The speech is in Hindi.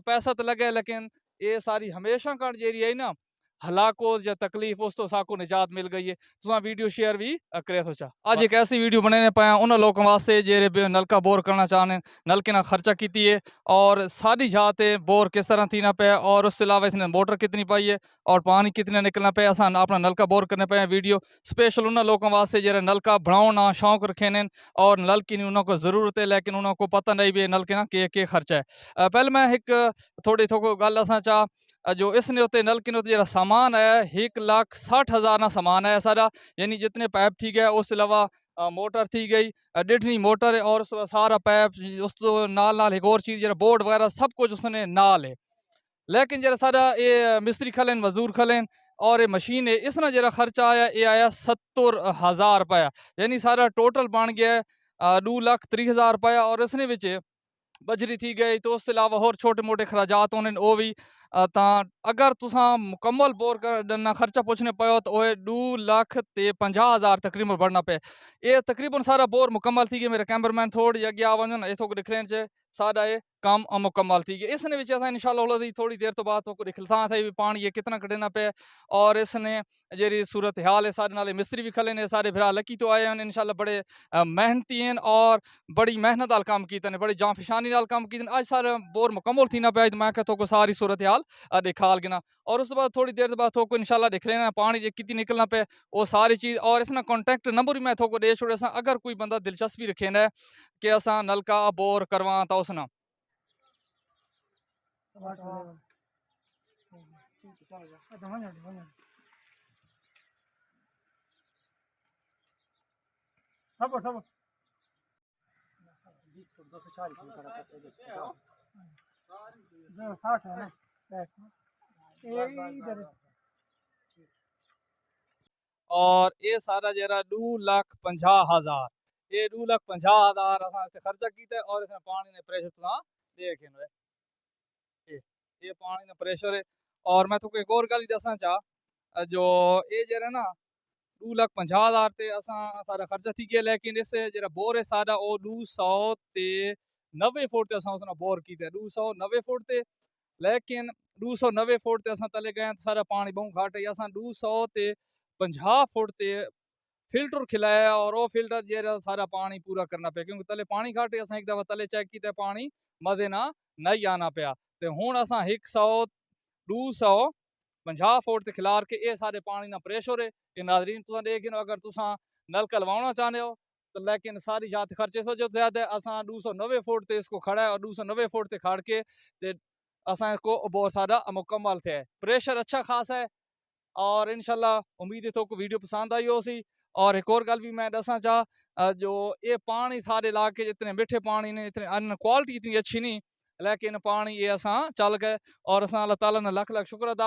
पैसा तो लगे लेकिन ये सारी हमेशा कण जी है ना हलाकोत या तकलीफ उस तो साको निजात मिल गई है। तुसा वीडियो शेयर भी करे सोचा आज एक ऐसी वीडियो बनाने पाया उन लोगों वास्ते जेरे नलका बोर करना चाहने नलके ना खर्चा की है और सारी जाते बोर किस तरह थी ना पे और उसके अलावा इसने मोटर कितनी पाई है और पानी कितना निकलना पे असा अपना नलका बोर करने पे वीडियो स्पेशल उन लोगों वास्ते जेरे नलका बनाना शौक रखे ने और नल की उनको जरूरत है लेकिन उनको पता नहीं भी नल के ना के खर्चा है। पहले मैं एक थोड़ी थोको गल असा चाह जो इसने उत्ते नलके ने जरा सामान आया 1,60,000 ना सामान आया सारा यानी जितने पाइप थी गए उस अलावा मोटर थी गई डिठनी मोटर है और सारा पाइप उस तो नाल एक और चीज़ जरा बोर्ड वगैरह सब कुछ उसने नाल है। लेकिन जरा सारा ये मिस्त्री खलें मजदूर खलें और ये मशीन है इसना जरा खर्चा आया ये आया 70,000 रुपया यानी सारा टोटल बन गया 2,30,000 रुपया और इसने विच बजरी थी गई तो उसके अलावा होर छोटे मोटे खराजात होने वो भी अगर तुसा मुकम्मल बोर करना खर्चा पूछने पाओ तो वह 2,50,000 तकरीबन बढ़ना पे ये तकरीबन सारा बोर मुकम्मल थी गया। मेरे कैमरामैन थोड़ी अगे आवन ना इथों दिख लें सारा ये काम मुकम्मल थी गया। इसने विच इंशाल्लाह थोड़ी देर तो बाद तो दिखलता था भी पानी ये कितना कटना पे और इसने जेरी सूरत हाल है सारे नाले मिस्त्री भी खले ने सारे फिरा लकी तो आए हैं इंशाल्लाह बड़े मेहनती हैं और बड़ी मेहनत नाल काम कीते ने बड़ी जांफिशानी नाल काम कीते आज सारा बोर मुकम्मल थी ना पे मैं कहता को सारी सूरत हाल दिखाल गिना और उस बाद थोड़ी देर बाद थोको इंशाल्लाह दिख लेना पानी जे कितनी निकलना पे वो सारी चीज़ और इसना कॉन्टैक्ट नंबर भी मैं थोको दे छोड़े सा अगर कोई बंदा दिलचस्पी रखे ना कि असा नलका बोर करवा तो उसना और ये सारा जरा 2,50,000 ये 2,50,000 खर्चा किया और इसने पानी ने प्रेशर तुसा देखे ये पानी ने प्रेशर है। और मैं तुमको एक और गल दसा चाह जो ये जरा ना 2,50,000 ते असा सारा खर्चा थी गया लेकिन इस जरा बोर है सारा वो 290 फुट असा उसने बोर किया 290 फुट ते लेकिन 290 फुट ते असा तले गए सारा पानी बहुत घट है असा 250 फुट ते फिल्टर खिलाया और वो फिल्टर जरा सारा पानी पूरा करना पे क्योंकि तले पानी घट है असा एक दफा तले चेक किया पानी मजे ना नहीं आना पाया ते हुन असा 250 फुट ते खिलार के ये सारे पानी ना प्रेशर है कि नाजरीन तुसा देख अगर तुसा नलका लवाना चाहते हो तो लेकिन सारी जात खर्चे सो जो ज्यादा है असा 290 फुट ते इसको खड़ा है और 290 फुट ते खड़ के असा इसको बहुत सारा मुकम्मल थे प्रेशर अच्छा खासा है और इंशाल्लाह उम्मीद है तो को वीडियो पसंद आई हो सी। और एक और गल भी मैं दसा चाह जो ये पानी सारे इलाके जितने मीठे पानी ने इतने अन्न क्वालिटी इतनी अच्छी नहीं लेकिन पानी ये असा चल गए और असा अल्लाह ताला ने लख लख शुक्र अदा